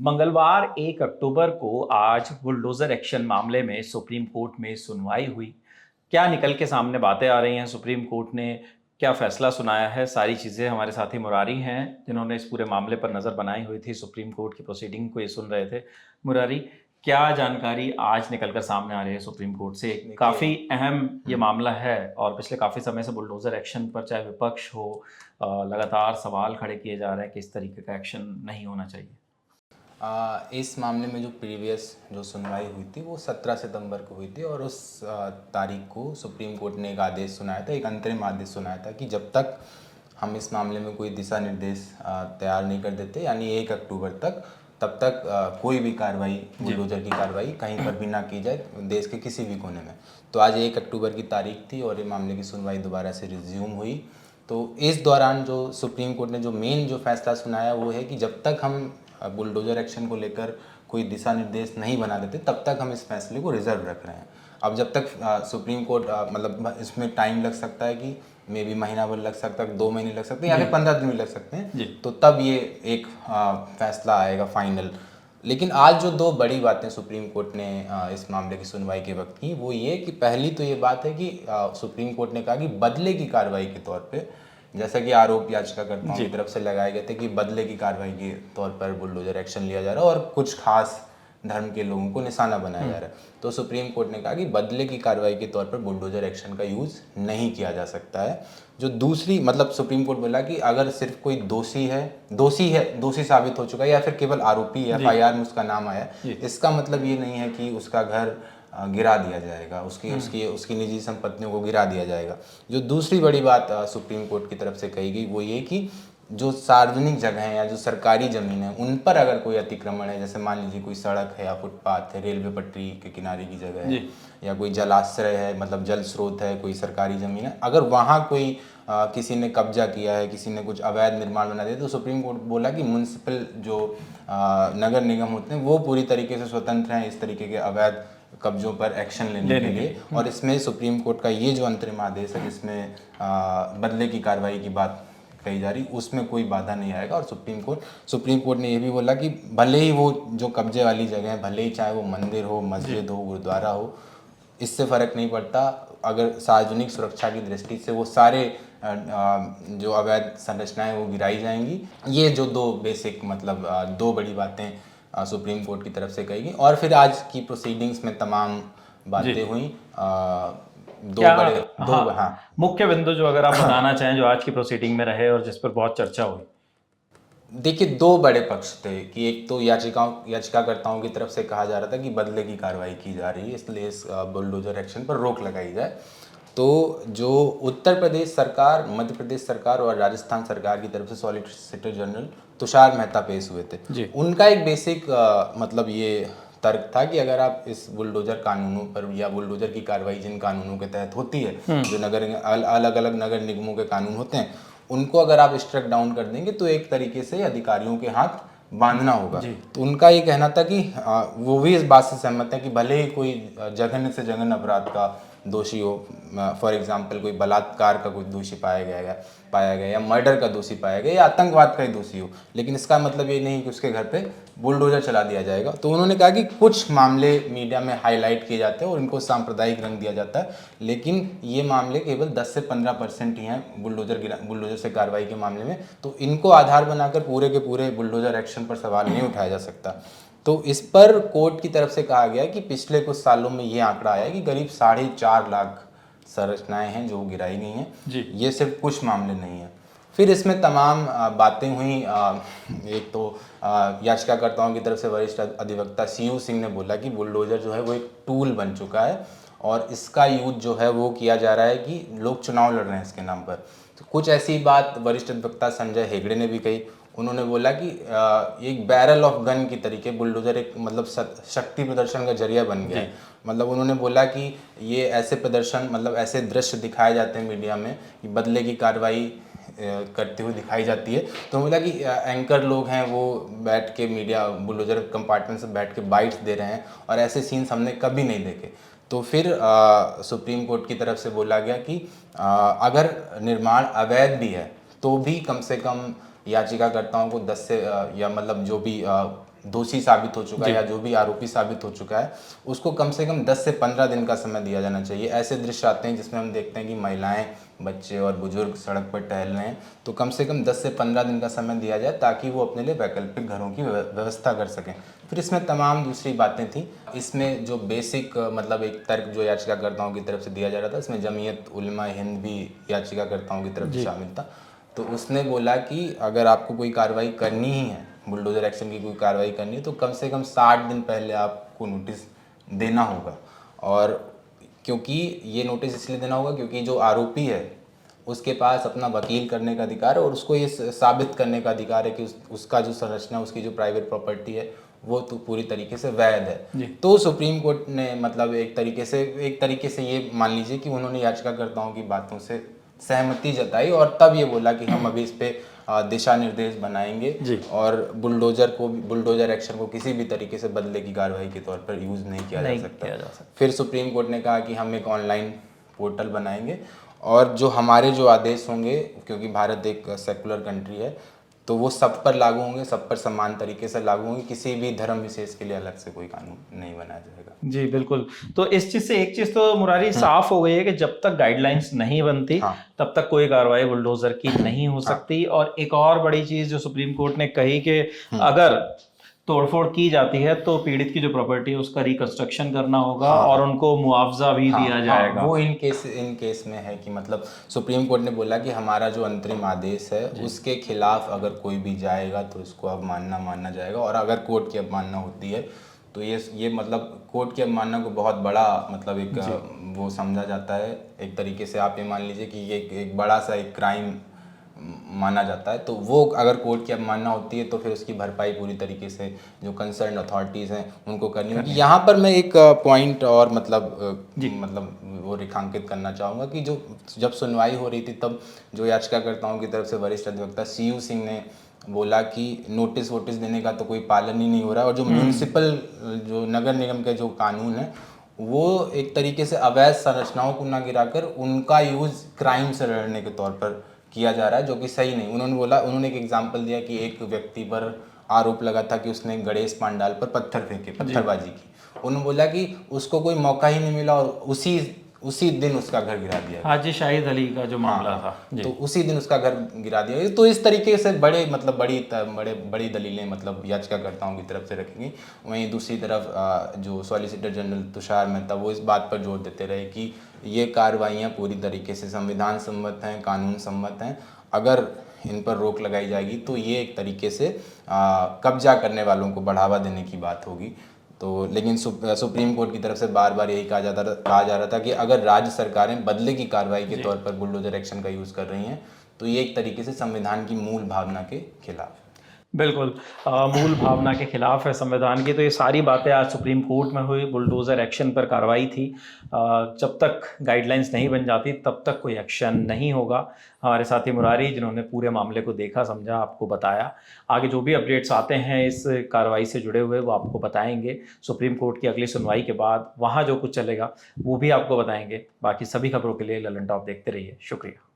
मंगलवार 1 अक्टूबर को आज बुलडोजर एक्शन मामले में सुप्रीम कोर्ट में सुनवाई हुई। क्या निकल के सामने बातें आ रही हैं, सुप्रीम कोर्ट ने क्या फैसला सुनाया है, सारी चीज़ें हमारे साथी मुरारी हैं जिन्होंने इस पूरे मामले पर नज़र बनाई हुई थी, सुप्रीम कोर्ट की प्रोसीडिंग को ये सुन रहे थे। मुरारी, क्या जानकारी आज निकल कर सामने आ रही है सुप्रीम कोर्ट से? काफ़ी अहम ये मामला है और पिछले काफ़ी समय से बुलडोजर एक्शन पर चाहे विपक्ष हो, लगातार सवाल खड़े किए जा रहे हैं कि इस तरीके का एक्शन नहीं होना चाहिए। इस मामले में जो प्रीवियस जो सुनवाई हुई थी वो 17 सितंबर को हुई थी और उस तारीख को सुप्रीम कोर्ट ने एक आदेश सुनाया था, एक अंतरिम आदेश सुनाया था कि जब तक हम इस मामले में कोई दिशा निर्देश तैयार नहीं कर देते, यानी 1 अक्टूबर तक, तब तक कोई भी कार्रवाई, बुलडोजर की कार्रवाई कहीं पर भी ना की जाए देश के किसी भी कोने में। तो आज 1 अक्टूबर की तारीख थी और ये मामले की सुनवाई दोबारा से रिज्यूम हुई। तो इस दौरान जो सुप्रीम कोर्ट ने जो मेन जो फैसला सुनाया वो है कि जब तक हम बुलडोजर एक्शन को लेकर कोई दिशा निर्देश नहीं बना देते तब तक हम इस फैसले को रिजर्व रख रहे हैं। अब जब तक सुप्रीम कोर्ट मतलब इसमें टाइम लग सकता है कि मे बी महीना भर लग सकता है, 2 महीने लग सकते हैं या फिर 15 दिन भी लग सकते हैं, तो तब ये एक फैसला आएगा फाइनल। लेकिन आज जो दो बड़ी बातें सुप्रीम कोर्ट ने इस मामले की सुनवाई के वक्त की वो ये कि पहली तो ये बात है कि सुप्रीम कोर्ट ने कहा कि बदले की कार्रवाई के तौर पे, जैसा कि आरोप याचिकाकर्ताओं की तरफ से लगाए गए थे कि बदले की कार्रवाई के तौर पर बुलडोजर एक्शन लिया जा रहा है और कुछ खास धर्म के लोगों को निशाना बनाया जा रहा है, तो सुप्रीम कोर्ट ने कहा कि बदले की कार्रवाई के तौर पर बुलडोजर एक्शन का यूज़ नहीं किया जा सकता है। जो दूसरी मतलब सुप्रीम कोर्ट बोला कि अगर सिर्फ कोई दोषी साबित हो चुका है या फिर केवल आरोपी है, FIR में उसका नाम आया, इसका मतलब ये नहीं है कि उसका घर गिरा दिया जाएगा, उसकी उसकी उसकी निजी संपत्तियों को गिरा दिया जाएगा। जो दूसरी बड़ी बात सुप्रीम कोर्ट की तरफ से कही गई वो ये कि जो सार्वजनिक जगह हैं या जो सरकारी ज़मीन है उन पर अगर कोई अतिक्रमण है, जैसे मान लीजिए कोई सड़क है या फुटपाथ है, रेलवे पटरी के किनारे की जगह है या कोई जलाश्रय है, मतलब जल स्रोत है, कोई सरकारी ज़मीन है, अगर वहाँ कोई किसी ने कब्जा किया है, किसी ने कुछ अवैध निर्माण बना दिया, तो सुप्रीम कोर्ट बोला कि म्यूनसिपल जो नगर निगम होते हैं वो पूरी तरीके से स्वतंत्र हैं इस तरीके के अवैध कब्जों पर एक्शन लेने के लिए। और इसमें सुप्रीम कोर्ट का ये जो अंतरिम आदेश है जिसमें बदले की कार्रवाई की बात कही जा रही, उसमें कोई बाधा नहीं आएगा। और सुप्रीम कोर्ट ने ये भी बोला कि भले ही वो जो कब्जे वाली जगह है, भले ही चाहे वो मंदिर हो, मस्जिद हो, गुरुद्वारा हो, इससे फ़र्क नहीं पड़ता, अगर सार्वजनिक सुरक्षा की दृष्टि से वो सारे जो अवैध संरचनाएं वो गिराई जाएंगी। ये जो दो बेसिक मतलब दो बड़ी बातें सुप्रीम कोर्ट की तरफ से कही गई। और फिर आज की प्रोसीडिंग्स में तमाम बातें हुई। मुख्य बिंदु जो अगर आप बताना चाहें जो आज की प्रोसीडिंग में रहे और जिस पर बहुत चर्चा हुई। देखिए, दो बड़े पक्ष थे कि एक तो याचिकाकर्ताओं की तरफ से कहा जा रहा था कि बदले की कार्रवाई की जा रही है, इसलिए इस बुलडोजर एक्शन पर रोक लगाई जाए। तो जो उत्तर प्रदेश सरकार, मध्य प्रदेश सरकार और राजस्थान सरकार की तरफ से सॉलिसिटर जनरल तुषार मेहता पेश हुए थे, उनका एक बेसिक मतलब ये तर्क था कि अगर आप इस बुलडोजर कानूनों पर या बुलडोजर की कार्रवाई जिन कानूनों के तहत होती है, जो अलग अलग नगर निगमों के कानून होते हैं, उनको अगर आप स्ट्रक डाउन कर देंगे तो एक तरीके से अधिकारियों के हाथ बांधना होगा। तो उनका ये कहना था कि वो भी इस बात से सहमत है कि भले ही कोई जघन्य से जघन्य अपराध का दोषी हो, फॉर एग्जांपल कोई बलात्कार का कोई दोषी पाया गया या मर्डर का दोषी पाया गया या आतंकवाद का ही दोषी हो, लेकिन इसका मतलब ये नहीं कि उसके घर पे बुलडोजर चला दिया जाएगा। तो उन्होंने कहा कि कुछ मामले मीडिया में हाईलाइट किए जाते हैं और इनको सांप्रदायिक रंग दिया जाता है, लेकिन ये मामले केवल 10 से 15% ही हैं बुलडोजर से कार्रवाई के मामले में। तो इनको आधार बनाकर पूरे के पूरे बुलडोजर एक्शन पर सवाल नहीं उठाया जा सकता। तो इस पर कोर्ट की तरफ से कहा गया कि पिछले कुछ सालों में ये आंकड़ा आया कि करीब 4.5 लाख संरचनाएं हैं जो गिराई गई हैं। ये सिर्फ कुछ मामले नहीं हैं। फिर इसमें तमाम बातें हुई। एक तो याचिकाकर्ताओं की तरफ से वरिष्ठ अधिवक्ता CU सिंह ने बोला कि बुलडोजर जो है वो एक टूल बन चुका है और इसका यूज जो है वो किया जा रहा है कि लोग चुनाव लड़ रहे हैं इसके नाम पर। तो कुछ ऐसी बात वरिष्ठ अधिवक्ता संजय हेगड़े ने भी कही। उन्होंने बोला कि एक बैरल ऑफ गन की तरीके बुलडोजर एक मतलब शक्ति प्रदर्शन का जरिया बन गया है। मतलब उन्होंने बोला कि ये ऐसे प्रदर्शन मतलब ऐसे दृश्य दिखाए जाते हैं मीडिया में कि बदले की कार्रवाई करते हुए दिखाई जाती है। तो बोला कि एंकर लोग हैं वो बैठ के मीडिया बुलडोजर कंपार्टमेंट से बैठ के बाइट्स दे रहे हैं और ऐसे सीन्स हमने कभी नहीं देखे। तो फिर सुप्रीम कोर्ट की तरफ से बोला गया कि अगर निर्माण अवैध भी है तो भी कम से कम याचिकाकर्ताओं को 10 से या मतलब जो भी दोषी साबित हो चुका है या जो भी आरोपी साबित हो चुका है, उसको कम से कम 10 से 15 दिन का समय दिया जाना चाहिए। ऐसे दृश्य आते हैं जिसमें हम देखते हैं कि महिलाएं, बच्चे और बुजुर्ग सड़क पर टहल रहे हैं, तो कम से कम 10 से 15 दिन का समय दिया जाए ताकि वो अपने लिए वैकल्पिक घरों की व्यवस्था कर सकें। फिर इसमें तमाम दूसरी बातें थी। इसमें जो बेसिक मतलब एक तर्क जो याचिकाकर्ताओं की तरफ से दिया जा रहा था, इसमें जमीयत उलमा हिंद भी याचिकाकर्ताओं की तरफ से शामिल था। तो उसने बोला कि अगर आपको कोई कार्रवाई करनी ही है, बुलडोजर एक्शन की कोई कार्रवाई करनी है, तो कम से कम 60 दिन पहले आपको नोटिस देना होगा। और क्योंकि ये नोटिस इसलिए देना होगा क्योंकि जो आरोपी है उसके पास अपना वकील करने का अधिकार है और उसको ये साबित करने का अधिकार है कि उसका जो संरचना, उसकी जो प्राइवेट प्रॉपर्टी है वो तो पूरी तरीके से वैध है। तो सुप्रीम कोर्ट ने मतलब एक तरीके से ये मान लीजिए कि उन्होंने याचिकाकर्ताओं की बातों से सहमति जताई और तब ये बोला कि हम अभी इस पे दिशा निर्देश बनाएंगे और बुलडोजर एक्शन को किसी भी तरीके से बदले की कार्रवाई के तौर पर यूज़ नहीं किया जा सकता। फिर सुप्रीम कोर्ट ने कहा कि हम एक ऑनलाइन पोर्टल बनाएंगे और जो हमारे जो आदेश होंगे, क्योंकि भारत एक सेकुलर कंट्री है, तो वो सब पर लागू होंगे, सब पर समान तरीके से लागू होंगे, किसी भी धर्म विशेष के लिए अलग से कोई कानून नहीं बनाया जाएगा। जी बिल्कुल। तो इस चीज से एक चीज तो मुरारी साफ हो गई है कि जब तक गाइडलाइंस नहीं बनती तब तक कोई कार्रवाई बुलडोजर की नहीं हो सकती। और एक और बड़ी चीज जो सुप्रीम कोर्ट ने कही कि अगर तोड़फोड़ की जाती है तो पीड़ित की जो प्रॉपर्टी है उसका रिकंस्ट्रक्शन करना होगा और उनको मुआवजा भी दिया जाएगा। वो इन केस में है कि मतलब सुप्रीम कोर्ट ने बोला कि हमारा जो अंतरिम आदेश है उसके खिलाफ अगर कोई भी जाएगा तो इसको अवमानना माना जाएगा। और अगर कोर्ट की अवमानना होती है तो ये मतलब कोर्ट की अवमानना को बहुत बड़ा मतलब एक वो समझा जाता है। एक तरीके से आप ये मान लीजिए कि ये एक बड़ा सा एक क्राइम माना जाता है। तो वो अगर कोर्ट की अवमानना होती है तो फिर उसकी भरपाई पूरी तरीके से जो कंसर्न अथॉरिटीज़ हैं उनको करनी होगी। यहाँ पर मैं एक पॉइंट और मतलब वो रेखांकित करना चाहूँगा कि जब सुनवाई हो रही थी तब जो याचिकाकर्ताओं की तरफ से वरिष्ठ अधिवक्ता CU सिंह ने बोला कि नोटिस वोटिस देने का तो कोई पालन ही नहीं हो रहा है और जो म्यूनिसिपल जो नगर निगम के जो कानून है वो एक तरीके से अवैध संरचनाओं को ना गिराकर उनका यूज़ क्राइम से लड़ने के तौर पर किया जा रहा है, जो कि सही नहीं। उन्होंने एक एग्जाम्पल दिया कि एक व्यक्ति पर आरोप लगा था कि उसने गणेश पंडाल पर पत्थरबाजी की। उन्होंने बोला कि उसको कोई मौका ही नहीं मिला और उसी दिन उसका घर गिरा दिया। हाजी शाहिद अली का जो मामला था तो उसी दिन उसका घर गिरा दिया। तो इस तरीके से बड़ी दलीलें मतलब याचिकाकर्ताओं की तरफ से रखेंगी। वहीं दूसरी तरफ जो सॉलिसिटर जनरल तुषार मेहता वो इस बात पर जोर देते रहे कि ये कार्रवाइयाँ पूरी तरीके से संविधान सम्मत हैं, कानून सम्मत हैं। अगर इन पर रोक लगाई जाएगी तो ये एक तरीके से कब्जा करने वालों को बढ़ावा देने की बात होगी। तो लेकिन सुप्रीम कोर्ट की तरफ से बार बार यही कहा जा रहा था कि अगर राज्य सरकारें बदले की कार्रवाई के तौर पर बुलडोजर एक्शन का यूज़ कर रही हैं तो ये एक तरीके से संविधान की मूल भावना के खिलाफ है। बिल्कुल मूल भावना के खिलाफ है संविधान की। तो ये सारी बातें आज सुप्रीम कोर्ट में हुई, बुलडोज़र एक्शन पर कार्रवाई थी। जब तक गाइडलाइंस नहीं बन जाती तब तक कोई एक्शन नहीं होगा। हमारे साथी मुरारी जिन्होंने पूरे मामले को देखा समझा, आपको बताया। आगे जो भी अपडेट्स आते हैं इस कार्रवाई से जुड़े हुए वो आपको बताएंगे। सुप्रीम कोर्ट की अगली सुनवाई के बाद वहाँ जो कुछ चलेगा वो भी आपको बताएंगे। बाकी सभी खबरों के लिए ललन टॉप देखते रहिए। शुक्रिया।